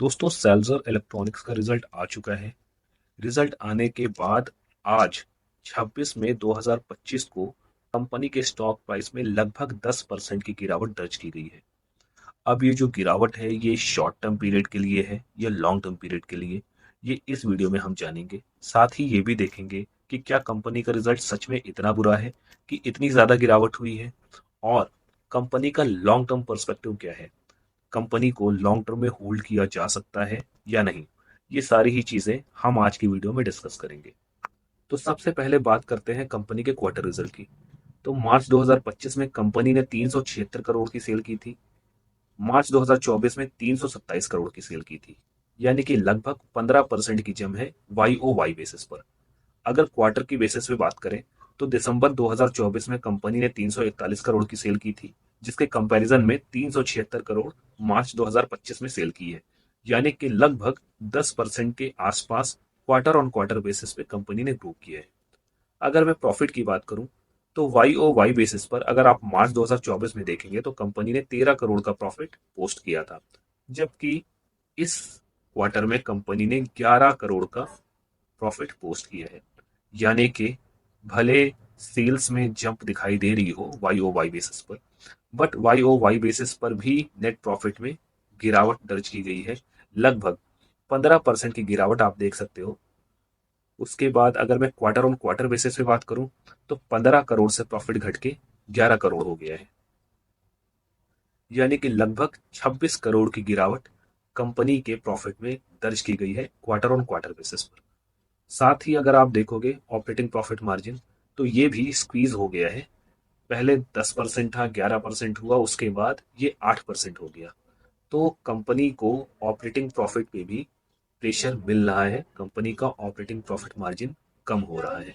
दोस्तों Seltzer electronics का result आ चुका है। रिजल्ट आने के बाद आज 26 मई 2025 को कंपनी के स्टॉक प्राइस में लगभग 10% की गिरावट दर्ज की गई है। अब ये जो गिरावट है ये शॉर्ट टर्म पीरियड के लिए है या लॉन्ग टर्म पीरियड के लिए, ये इस वीडियो में हम जानेंगे। साथ ही ये भी देखेंगे कि क्या कंपनी का रिजल्ट सच में इतना बुरा है कि इतनी ज़्यादा गिरावट हुई है, और कंपनी का लॉन्ग टर्म पर्सपेक्टिव क्या है, कंपनी को लॉन्ग टर्म में होल्ड किया जा सकता है या नहीं। ये सारी ही चीज़ें हम आज की वीडियो में डिस्कस करेंगे। तो सबसे पहले बात करते हैं कंपनी के क्वार्टर रिजल्ट की। तो मार्च 2025 में कंपनी ने 376 करोड़ की सेल की थी। मार्च 2024 में 327 करोड़ की सेल की थी। यानी कि लगभग 15% की जम है वाई ओ वाई बेसिस पर। अगर क्वार्टर की बेसिस पे बात करें तो दिसंबर 2024 में कंपनी ने 341 करोड़ की सेल की थी, जिसके कंपैरिजन में 376 करोड़ मार्च 2025 में सेल की है। यानी कि लगभग 10% के आसपास क्वार्टर ऑन क्वार्टर बेसिस पे कंपनी ने ग्रो किया है। अगर मैं प्रॉफिट की बात करूं तो वाई ओ वाई बेसिस पर अगर आप मार्च 2024 में देखेंगे तो कंपनी ने 13 करोड़ का प्रॉफिट पोस्ट किया था, जबकि इस क्वार्टर में कंपनी ने 11 करोड़ का प्रॉफिट पोस्ट किया है। यानी कि भले सेल्स में जंप दिखाई दे रही हो वाई ओ वाई बेसिस पर, but Y O Y basis पर भी नेट प्रॉफिट में गिरावट दर्ज की गई है। लगभग 15% की गिरावट आप देख सकते हो। उसके बाद अगर मैं क्वार्टर ऑन क्वार्टर बेसिस पे बात करूं तो 15 करोड़ से प्रॉफिट घट के 11 करोड़ हो गया है। यानी कि लगभग 26 करोड़ की गिरावट कंपनी के प्रॉफिट में दर्ज की गई है क्वार्टर ऑन क्वार्टर बेसिस पर। साथ ही अगर आप देखोगे ऑपरेटिंग प्रॉफिट मार्जिन, तो ये भी स्क्वीज हो गया है। पहले 10% था, 11% हुआ, उसके बाद ये 8% हो गया। तो कंपनी को ऑपरेटिंग प्रॉफिट पे भी प्रेशर मिल रहा है, कंपनी का ऑपरेटिंग प्रॉफिट मार्जिन कम हो रहा है।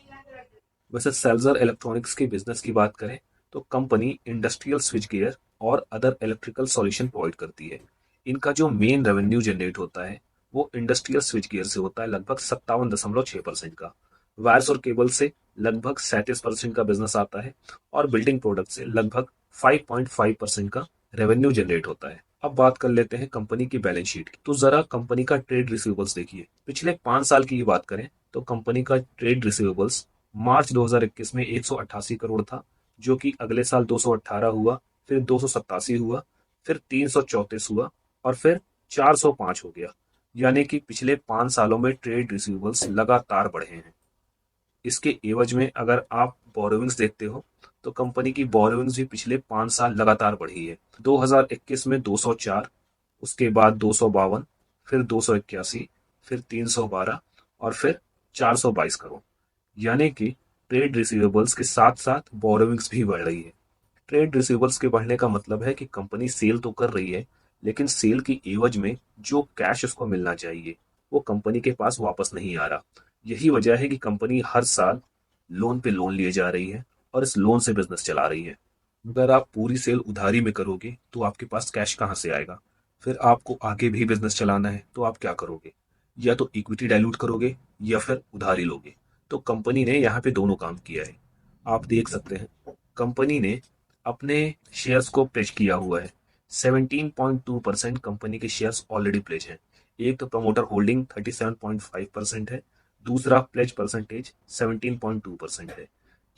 वैसे सेल्जर इलेक्ट्रॉनिक्स के बिजनेस की बात करें तो कंपनी इंडस्ट्रियल स्विच गियर और अदर इलेक्ट्रिकल सॉल्यूशन प्रोवाइड करती है। इनका जो मेन रेवेन्यू जनरेट होता है वो इंडस्ट्रियल स्विच गियर से होता है, लगभग 57.6% का। वायर्स और केबल से लगभग 37% का बिजनेस आता है, और बिल्डिंग प्रोडक्ट से लगभग 5.5% का रेवेन्यू जनरेट होता है। अब बात कर लेते हैं कंपनी की बैलेंस शीट की। तो जरा कंपनी का ट्रेड रिसीवेबल्स देखिए। पिछले 5 साल की बात करें तो कंपनी का ट्रेड रिसीवेबल्स मार्च 2021 में 188 करोड़ था, जो कि अगले साल 218 हुआ, फिर 287 हुआ, फिर 334 हुआ, और फिर 405 हो गया। यानी कि पिछले 5 सालों में ट्रेड रिसीवेबल्स लगातार बढ़े हैं। इसके एवज में अगर आप बोरोविंग्स देखते हो तो कंपनी की बोरोविंग्स भी पिछले 5 साल लगातार बढ़ी है। 2021 में 204, उसके बाद 252, फिर 281, फिर 312, और फिर 422 करोड़। यानी कि ट्रेड रिसीवेबल्स के साथ साथ बोरोविंग्स भी बढ़ रही है। ट्रेड रिसीवेबल्स के बढ़ने का मतलब है कि कंपनी सेल तो कर रही है, लेकिन सेल की एवज में जो कैश उसको मिलना चाहिए वो कंपनी के पास वापस नहीं आ रहा। यही वजह है कि कंपनी हर साल लोन पे लोन लिए जा रही है और इस लोन से बिजनेस चला रही है। अगर आप पूरी सेल उधारी में करोगे तो आपके पास कैश कहाँ से आएगा? फिर आपको आगे भी बिजनेस चलाना है तो आप क्या करोगे? या तो इक्विटी डाइल्यूट करोगे या फिर उधारी लोगे। तो कंपनी ने यहाँ पे दोनों काम किया है। आप देख सकते हैं कंपनी ने अपने शेयर्स को प्लेज किया हुआ है। 17.2% कंपनी के शेयर्स ऑलरेडी प्लेज हैं। एक तो प्रमोटर होल्डिंग 37.5% है, दूसरा प्लेज परसेंटेज 17.2% है।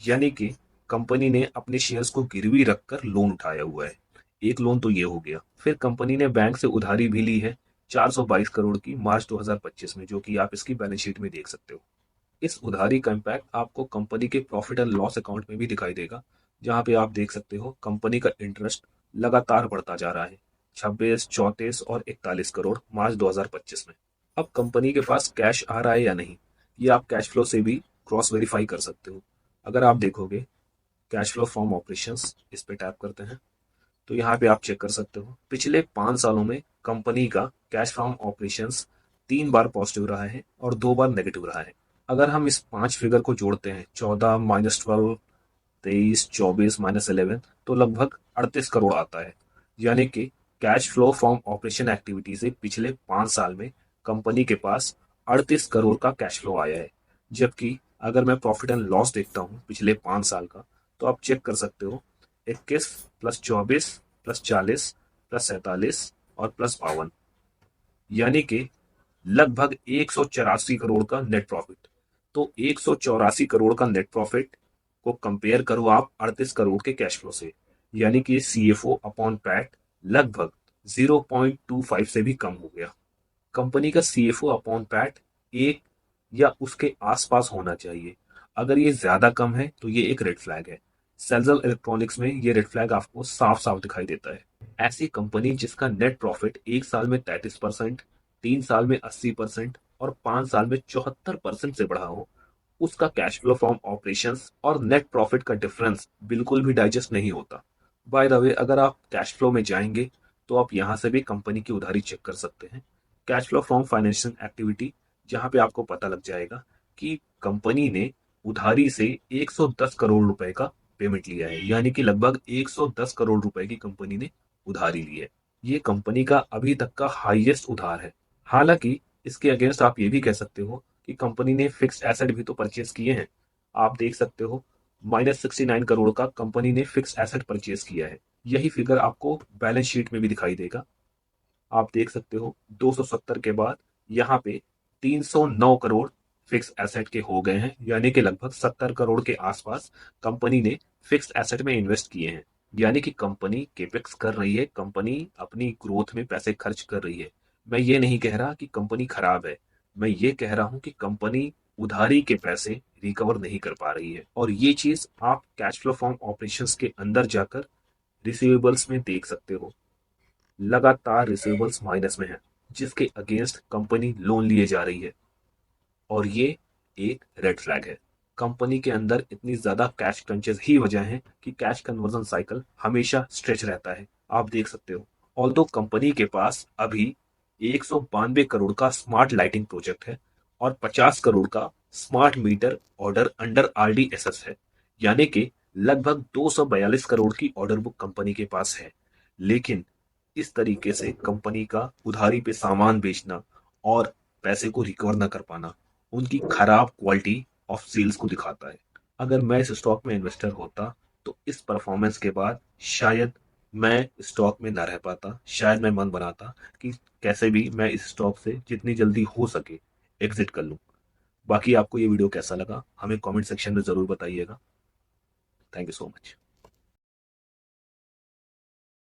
यानी कि कंपनी ने अपने शेयर्स को गिरवी रखकर लोन उठाया हुआ है। एक लोन तो ये हो गया, फिर कंपनी ने बैंक से उधारी भी ली है 422 करोड़ की मार्च 2025 में, जो कि आप इसकी बैलेंस शीट में देख सकते हो। इस उधारी का इम्पैक्ट आपको कंपनी के प्रॉफिट एंड लॉस अकाउंट में भी दिखाई देगा, जहां पे आप देख सकते हो कंपनी का इंटरेस्ट लगातार बढ़ता जा रहा है। 26, 34 और 41 करोड़ मार्च 2025 में। अब कंपनी के पास कैश आ रहा है या नहीं, ये आप कैश फ्लो से भी क्रॉस वेरीफाई कर सकते हो। अगर आप देखोगे कैश फ्लो फ्रॉम ऑपरेशंस, इस पे टैप करते हैं तो यहाँ पे आप चेक कर सकते हो पिछले 5 सालों में कंपनी का cash from operations 3 bar positive रहा है और 2 बार नेगेटिव रहा है। अगर हम इस 5 फिगर को जोड़ते हैं, 14 माइनस 12, 23, 24 माइनस 11, तो लगभग 38 करोड़ आता है। यानी कि cash flow from operation activity से पिछले 5 साल में कंपनी के पास 38 करोड़ का कैश फ्लो आया है। जबकि अगर मैं प्रॉफिट एंड लॉस देखता हूँ पिछले 5 साल का, तो आप चेक कर सकते हो 21 प्लस 24 प्लस 40 प्लस 47 और प्लस 52, यानी कि लगभग 184 करोड़ का नेट प्रॉफिट। तो 184 करोड़ का नेट प्रॉफिट को कंपेयर करो आप 38 करोड़ के कैश फ्लो से, यानी कि सीएफओ अपॉन पैट लगभग 0.25 से भी कम हो गया। कंपनी का सीएफओ अपॉन पैट एक या उसके आसपास होना चाहिए। अगर ये ज्यादा कम है तो ये एक रेड फ्लैग है। सेल्जल इलेक्ट्रॉनिक्स में ये रेड फ्लैग आपको साफ साफ दिखाई देता है। ऐसी कंपनी जिसका नेट प्रॉफिट एक साल में 33%, 3 साल में 80% और 5 साल में 74% से बढ़ा हो, उसका कैश फ्लो फ्रॉम ऑपरेशंस और नेट प्रॉफिट का डिफरेंस बिल्कुल भी डाइजेस्ट नहीं होता। बाय द वे, अगर आप कैश फ्लो में जाएंगे तो आप यहां से भी कंपनी की उधारी चेक कर सकते हैं। Cash flow from financial activity, जहां पे आपको पता लग जाएगा कि कंपनी ने उधारी से 110 करोड़ रुपए का पेमेंट लिया है, यानी कि लगभग 110 करोड़ रुपए की कंपनी ने उधारी ली है। ये कंपनी का अभी तक का हाईएस्ट उधार है। हालांकि इसके अगेंस्ट आप ये भी कह सकते हो कि कंपनी ने फिक्स्ड एसेट भी तो परचेज किए हैं। आप देख सकते हो -69 करोड़ का कंपनी ने फिक्स्ड एसेट परचेज किया है। यही फिगर आपको बैलेंस शीट में भी दिखाई देगा। आप देख सकते हो 270 के बाद यहाँ पे 309 करोड़ फिक्स एसेट के हो गए हैं, यानी कि लगभग 70 करोड़ के आसपास कंपनी ने फिक्स एसेट में इन्वेस्ट किए हैं। यानी कि कंपनी केपेक्स कर रही है, कंपनी अपनी ग्रोथ में पैसे खर्च कर रही है। मैं ये नहीं कह रहा कि कंपनी खराब है, मैं ये कह रहा हूं कि कंपनी उधारी के पैसे रिकवर नहीं कर पा रही है। और ये चीज आप कैश फ्लो फ्रॉम ऑपरेशंस के अंदर जाकर रिसीवेबल्स में देख सकते हो। लगातार रिसीवेबल्स माइनस में है, जिसके अगेंस्ट कंपनी लोन लिए जा रही है, और ये एक रेड फ्लैग है। कंपनी के अंदर इतनी ज्यादा कैश क्रंचेस ही वजह है कि कैश कन्वर्जन साइकिल हमेशा स्ट्रेच रहता है। आप देख सकते हो, ऑल्दो कंपनी के पास अभी 192 करोड़ का स्मार्ट लाइटिंग प्रोजेक्ट है और 50 करोड़ का smart meter order under RDSS है, यानी कि लगभग 242 करोड़ की ऑर्डर बुक कंपनी के पास है। लेकिन इस तरीके से कंपनी का उधारी पे सामान बेचना और पैसे को रिकवर न कर पाना उनकी खराब क्वालिटी ऑफ सेल्स को दिखाता है। अगर मैं इस स्टॉक में इन्वेस्टर होता तो इस परफॉर्मेंस के बाद शायद मैं स्टॉक में ना रह पाता, शायद मैं मन बनाता कि कैसे भी मैं इस स्टॉक से जितनी जल्दी हो सके एग्जिट कर लूं। बाकी आपको ये वीडियो कैसा लगा हमें कमेंट सेक्शन में जरूर बताइएगा। Thank you so much.